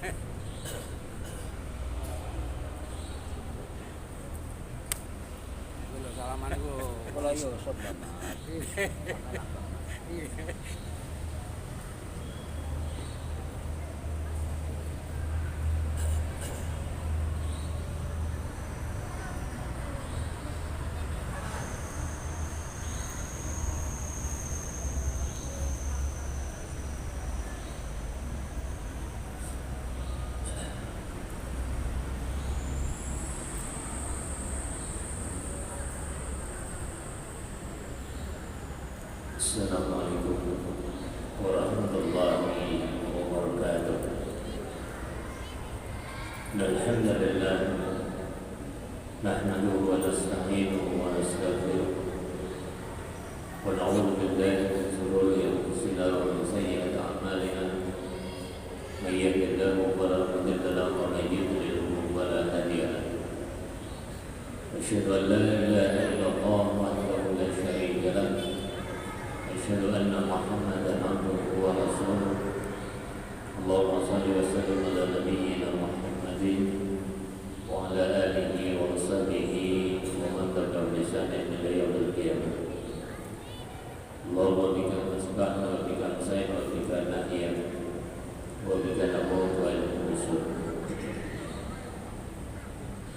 Kalau salaman itu Kalau Yusuf Bapak. Assalamualaikum warahmatullahi wabarakatuh. Alhamdulillah nahmaduhu wa nasta'inuhu wa nastaghfiruh wa na'udzu billahi min shururi anfusina wa min sayyiati a'malina. May yahdihillahu fala mudilla lahu wa may yudlil fala hadiya lahu. Asyhadu an la ilaha illallah wahdahu la syarika lahu. أشهد أن محمدا عبده ورسوله. اللهم صل وسلم على نبينا محمد وعلى آله وصحبه ومن تبعهم بإحسان إلى يوم القيامة. اللهم بك أصبحنا وبك أمسينا وبك نحيا وبك نموت وإليك النشور.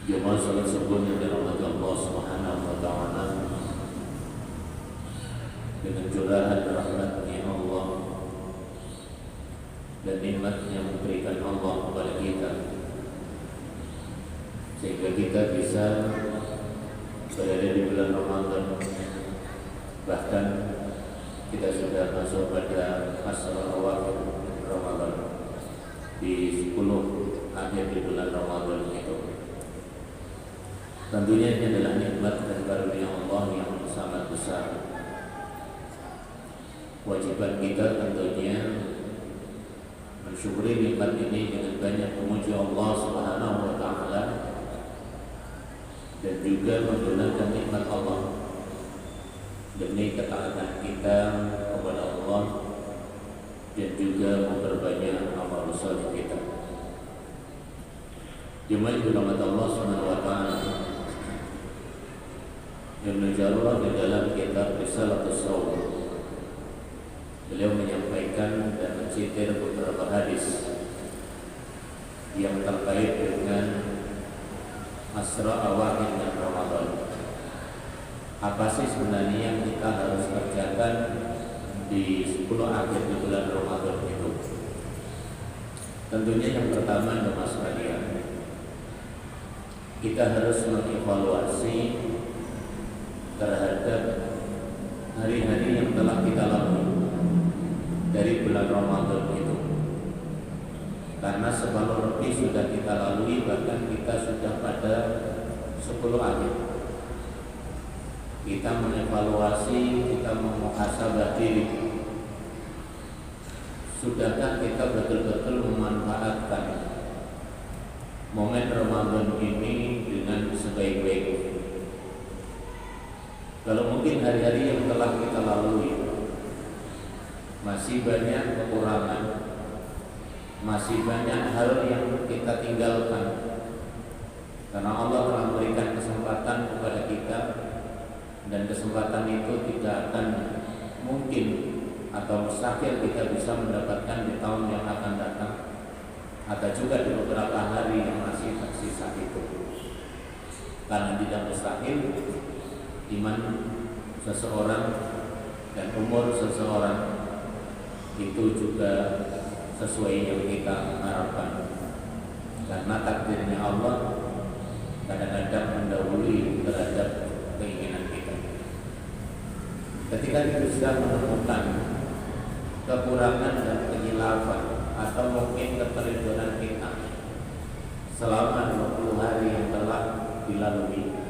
Jemaah salat subuh yang dirahmati Allah Subhanahu wa taala, dengan curahan rahmat-Nya Allah dan nikmat yang memberikan Allah kepada kita, sehingga kita bisa berada di bulan Ramadan. Bahkan kita sudah masuk pada asar awakhir Ramadan, di 10 akhir di bulan Ramadan itu. Tentunya ini adalah nikmat dan karunia Allah yang sangat besar. Kewajiban kita tentunya mensyukuri nikmat ini dengan banyak memuji Allah Subhanahu wa taala dan juga menggunakan nikmat Allah demi ketaatan kita kepada Allah dan juga memperbanyak amal saleh kita. Jemaah dirahmati Allah Subhanahu wa taala, Ibnu Jarrah di dalam kitab Risalatus Shaum, beliau menyampaikan dan mencetir beberapa hadis yang terkait dengan asra awakhir Ramadan. Apa sih sebenarnya yang kita harus kerjakan di 10 akhir di bulan Ramadan itu? Tentunya yang pertama adalah sekalian, kita harus mengevaluasi terhadap hari-hari yang telah kita lalui dari bulan Ramadan itu, karena separuh lebih sudah kita lalui, bahkan kita sudah pada 10 akhir. Kita mengevaluasi, kita memuhasabah diri, sudahkah kita betul-betul memanfaatkan momen Ramadan ini dengan sebaik-baiknya? Kalau mungkin hari-hari yang telah kita lalui masih banyak kekurangan, masih banyak hal yang kita tinggalkan, karena Allah telah memberikan kesempatan kepada kita, dan kesempatan itu tidak akan mungkin atau mustahil kita bisa mendapatkan di tahun yang akan datang, atau juga di beberapa hari yang masih tersisa itu. Karena tidak mustahil iman seseorang dan umur seseorang itu juga sesuai yang kita harapkan, karena takdirnya Allah kadang-kadang mendahului terhadap keinginan kita. Ketika kita sudah menemukan kekurangan dan kekhilafan atau mungkin keterlibatan kita selama 20 hari yang telah dilalui,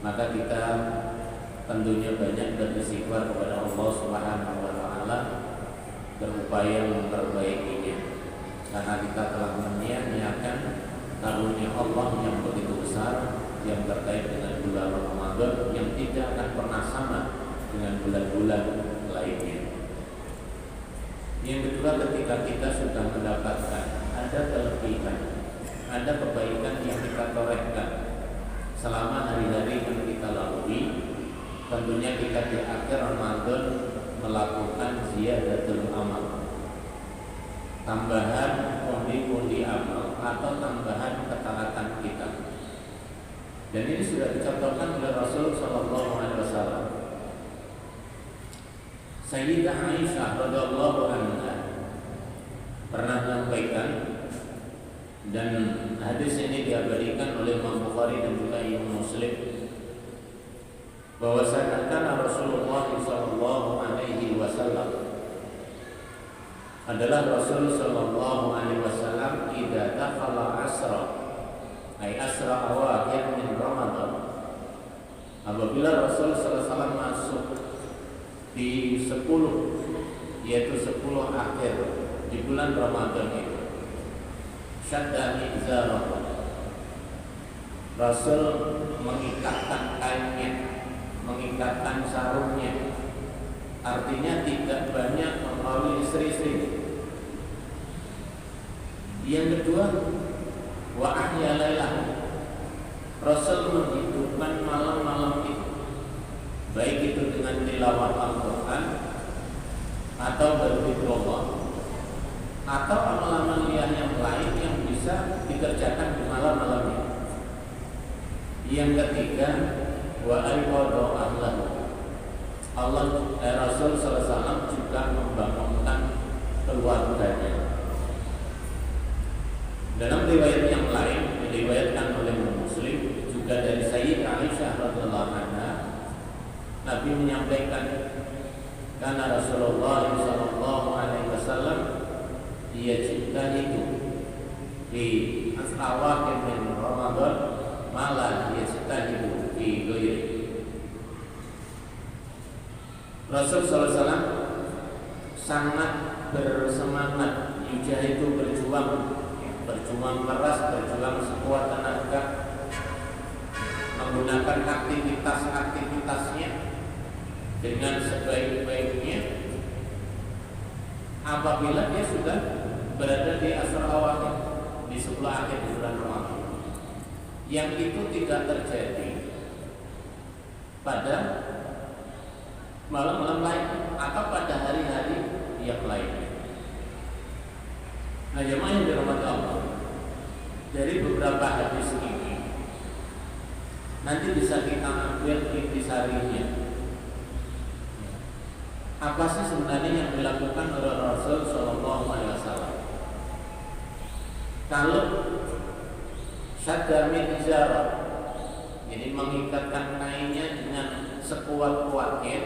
maka kita tentunya banyak beristighfar kepada Allah Subhanahu wa taala, berupaya memperbaikinya, karena kita telah menyia-nyiakan karunia Allah yang begitu besar yang terkait dengan bulan Ramadan yang tidak akan pernah sama dengan bulan-bulan lainnya. Yang kedua, ketika kita sudah mendapatkan ada kelebihan, ada kebaikan yang kita torehkan selama hari-hari yang kita lalui. Tentunya kita di akhir Ramadan melakukan ziyadatul amal, tambahan pundi-pundi amal atau tambahan ketaatan kita. Dan ini sudah dicontohkan oleh Rasul Shallallahu Alaihi Wasallam. Sayyidah Aisyah radhiyallahu anha pernah menyampaikan, dan hadis ini diabadikan oleh Imam Bukhari dan juga Imam Muslim, bahwasanya Rasulullah Shallallahu Alaihi Wasallam adalah Rasul Shallallahu Alaihi Wasallam idza dakhala asra, ay asra awakhir min Ramadan, apabila Rasul Sallallahu Alaihi Wasallam masuk di 10, yaitu 10 akhir di bulan Ramadan itu, syadda izarah, Rasul mengikatkan kainnya, mengikatkan sarungnya, artinya tidak banyak membawa istri-istri. Yang kedua, wa ahya lailah, Rasul menghidupkan malam-malam itu, baik itu dengan tilawah Al-Quran atau berzikrullah atau amal-amal yang lain yang bisa dikerjakan di malam-malamnya. Yang ketiga, wa aiqadha ahlahu, Rasul sallallahu alaihi wasallam juga membangunkan keluarganya. Dalam riwayat yang lain diriwayatkan oleh Muslim juga dari Sayyidah Aisyah radhiyallahu anha, Nabi menyampaikan, karena Rasulullah sallallahu alaihi wasallam yajtahidu di awakhir min Ramadan malah yajtahidu fi ghairi. Rasul sallallahu alaihi wasallam sangat bersemangat, yujahidu, berjuang keras, berjuang sekuat tenaga, menggunakan aktivitas-aktivitasnya dengan sebaik-baiknya apabila dia sudah berada di asar awakhir, di 10 akhir di bulan Ramadan. Yang itu tidak terjadi pada malam-malam lain atau pada hari-hari yang lainnya. Nah, jemaah yang dirahmati Allah, dari beberapa hadis ini nanti bisa kita ambil intisarinya. Apa sih sebenarnya yang dilakukan oleh Rasul Shallallahu Alaihi Wasallam? Kalau syadda min izarah, jadi mengikatkan kainnya dengan sekuat-kuatnya,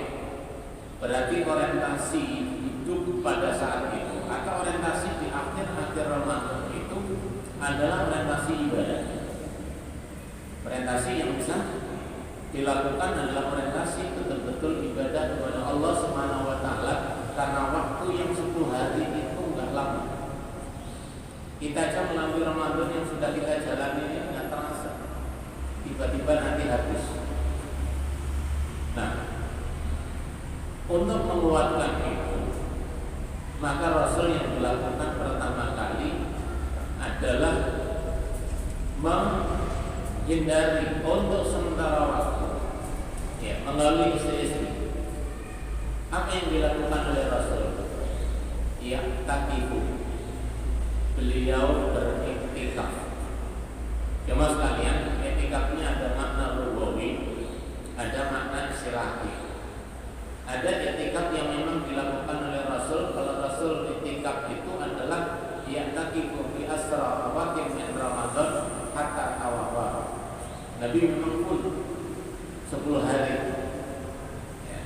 berarti orientasi hidup pada saat itu atau orientasi di akhir-akhir Ramadan itu adalah orientasi ibadah. Orientasi yang bisa dilakukan adalah orientasi betul-betul ibadah kepada Allah Subhanahu wa taala, karena waktu yang 10 hari itu enggak lama. Kita aja melalui Ramadan yang sudah kita jalani ini enggak terasa. Tiba-tiba nanti habis. Nah, untuk menguatkan itu, maka Rasul yang dilakukan pertama kali adalah menghindari untuk sementara waktu, ya, melalui istri-istri. Apa yang dilakukan oleh Rasul? Ya, takibu, beliau beriktikaf. Jemaah sekalian, iktikafnya ada makna lugawi, ada makna istilahi. Ada iktikaf yang memang dilakukan oleh Rasul. Kalau Rasul iktikaf itu adalah ya'takifu fi asra awakhir min Ramadan hatta tawafa. Nabi memang pun 10 hari. Ya.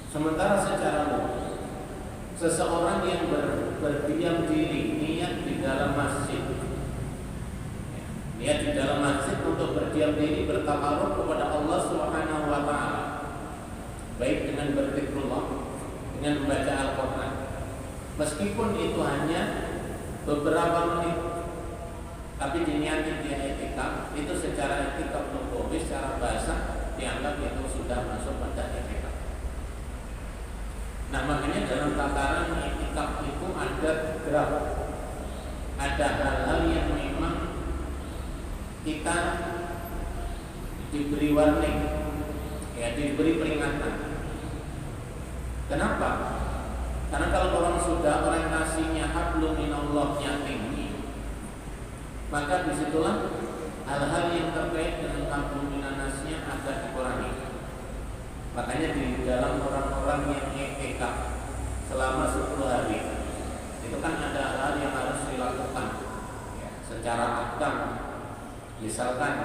Sementara secara umum, seseorang yang berdiam diri niat di dalam masjid, ya, niat di dalam masjid untuk berdiam diri bertakarub kepada Allah Subhanahu wa taala, baik dengan berzikrullah, dengan membaca Al-Quran, meskipun itu hanya beberapa menit, tapi diniati dia etikaf, itu secara etikaf lugawi, secara bahasa dianggap itu sudah masuk pada etikaf. Nah, makanya dalam tataran etikaf itu ada berapa? kita diberi warning, ya, diberi peringatan. Kenapa? Karena kalau orang sudah orientasinya hablum minallahnya tinggi, maka disitulah hal-hal yang terkait dengan hablum minannasnya agak dikurangi. Makanya di dalam orang-orang yang i'tikaf selama 10 hari itu kan ada hal yang harus dilakukan, ya, secara akam. Misalkan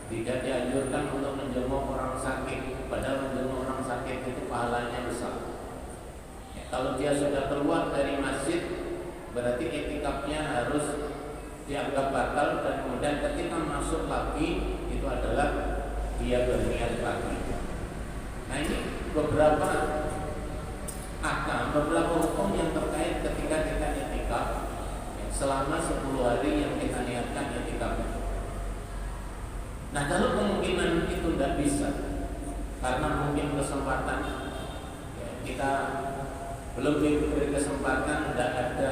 tidak dianjurkan untuk menjenguk orang sakit, padahal menjenguk orang sakit itu pahalanya besar. Ya, kalau dia sudah keluar dari masjid, berarti i'tikafnya harus dianggap batal, dan kemudian ketika masuk lagi itu adalah dia berniat lagi. Nah, ini beberapa akam, beberapa hukum yang terkait ketika kita i'tikaf, ya, selama 10 hari yang kita niatkan i'tikaf. Nah, kalau kemungkinan itu tidak bisa karena mungkin kesempatan, ya, kita belum diberi kesempatan, tidak ada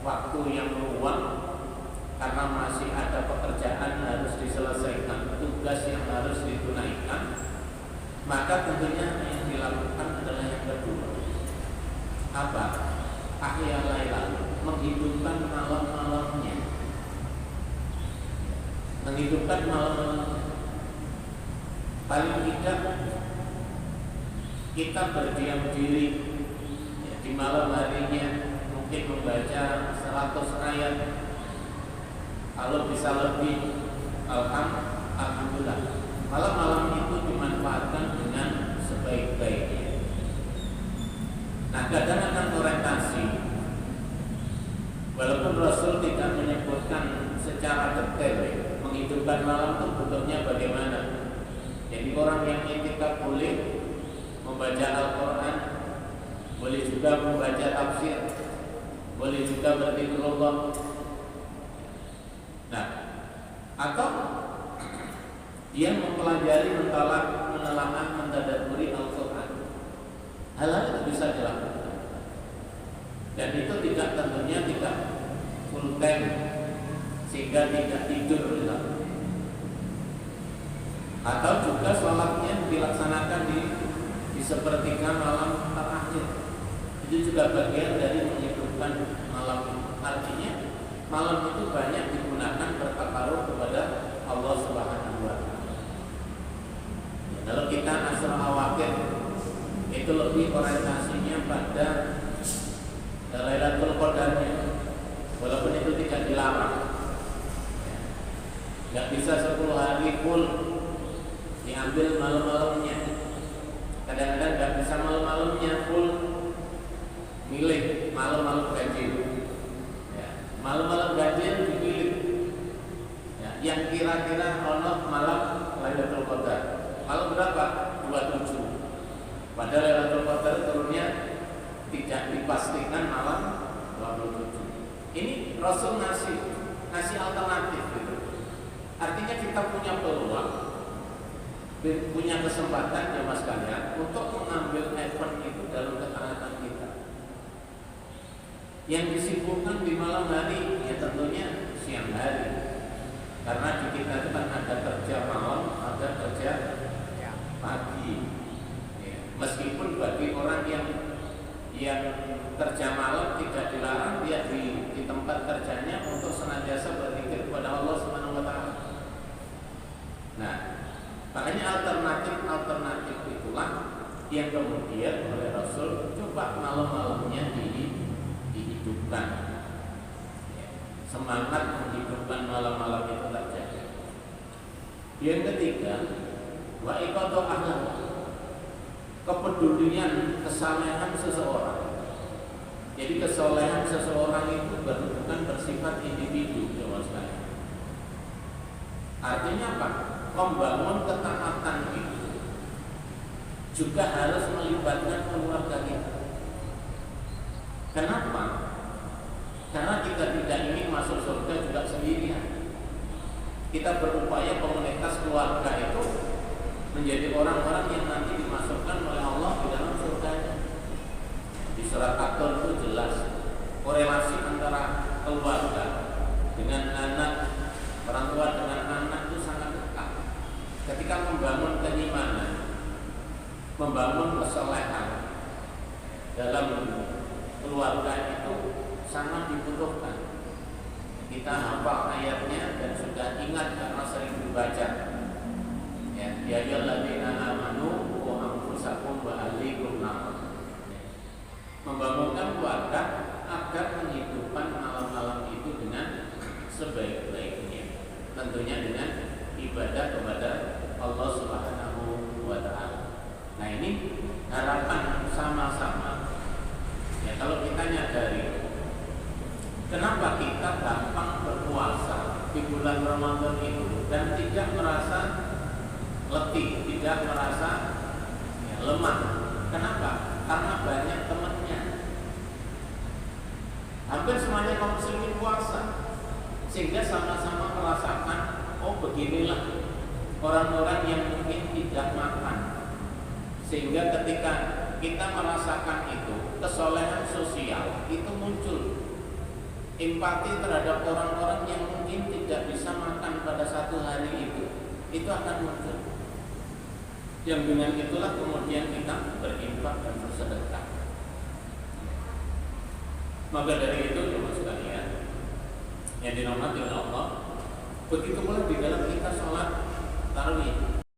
waktu yang luang karena masih ada pekerjaan harus diselesaikan, tugas yang harus ditunaikan, maka tentunya yang dilakukan adalah yang kedua. Apa? Ahya laila, menghidupkan malam-malamnya. Menghidupkan malam-malamnya. Paling tidak kita berdiam diri, ya, di malam harinya, mungkin membaca 100 ayat. Kalau bisa lebih, alhamdulillah. Malam-malam itu dimanfaatkan dengan sebaik-baiknya. Nah, kadang akan orientasi, walaupun Rasul tidak menyebutkan secara detail, ya, menghidupkan malam itu bentuknya bagaimana. Jadi orang yang i'tikaf boleh membaca Al-Quran, boleh juga membaca tafsir, boleh juga berzikrullah. Nah, atau dia mempelajari, menelaah, mentadabburi Al-Quran. Hal-hal itu bisa dilakukan. Dan itu tentunya tidak full time, sehingga tidak tidur dilakukan. Atau juga sholatnya dilaksanakan di sepertiga malam terakhir. Itu juga bagian dari menghidupkan malam. Artinya malam itu banyak digunakan bertakarub kepada Allah Subhanahu wa Ta'ala. Kalau kita asal awakir itu lebih orientasinya pada Lailatul Qadarnya, walaupun itu tidak dilarang. Nggak bisa 10 hari full diambil malam-malamnya. Kadang-kadang nggak bisa malam-malamnya full milih malam-malam ganjil. Malam-malam ganjil dipilih, ya, yang kira-kira ono malam Lailatul Qadar. Malam berapa? 27. Padahal Lailatul Qadar turunnya tidak dipastikan malam 27. Ini Rasul ngasih alternatif gitu. Artinya kita punya peluang, punya kesempatan, ya mas kalian, untuk mengambil event itu dalam ketaatan kita. Yang disibukkan di malam hari, ya tentunya siang hari. Karena di kita itu kan ada kerja malam, ada kerja pagi. Ya, meskipun bagi orang yang kerja malam tidak dilarang, dia di tempat kerjanya untuk senantiasa berzikir kepada Allah Subhanahu wa Ta'ala. Nah, makanya alternatif itulah yang kemudian oleh Rasul coba malam-malamnya dihidupkan. Semangat menghidupkan malam-malam itu terjadi. Yang ketiga, wa iqadha ahlan, kepedulian kesalehan seseorang. Jadi kesolehan seseorang itu bukan bersifat individu, teman sekalian. Artinya apa? Membangun ketaatan itu juga harus melibatkan keluarga kita. Kenapa? Karena kita tidak ingin masuk surga juga sendirian. Kita berupaya komunitas keluarga itu menjadi orang-orang yang nanti dimasukkan oleh Allah di dalam surganya. Di surat At-Tur itu jelas korelasi antara keluarga dengan anak Orang tua dengan anak itu sangat dekat. Ketika membangun keimanan, membangun kesolehan dalam keluarga itu sangat dibutuhkan. Kita hafal ayatnya dan sudah ingat karena sering dibaca. Ya ayyuhalladzina amanu qu anfusakum wa ahlikum nar. Membangunkan keluarga agar menghidupkan malam-malam itu dengan sebaik-baiknya. Tentunya dengan ibadah kepada Allah Subhanahu wa taala. Nah, ini harapan sama-sama. Ya, kalau kita nyadari kenapa kita gampang berpuasa di bulan Ramadan itu dan tidak merasa letih, tidak merasa lemah. Kenapa? Karena banyak temannya. Hampir semuanya kaum muslimin puasa, sehingga sama-sama merasakan, oh beginilah orang-orang yang mungkin tidak makan. Sehingga ketika kita merasakan itu, kesolehan sosial itu muncul. Empati terhadap orang-orang yang mungkin tidak bisa makan pada satu hari itu akan muncul. Yang dengan itulah kemudian kita berinfak dan bersedekah. Maka dari itu jemaah sekalian yang dirahmati oleh Allah, begitu pula di dalam kita sholat tarawih.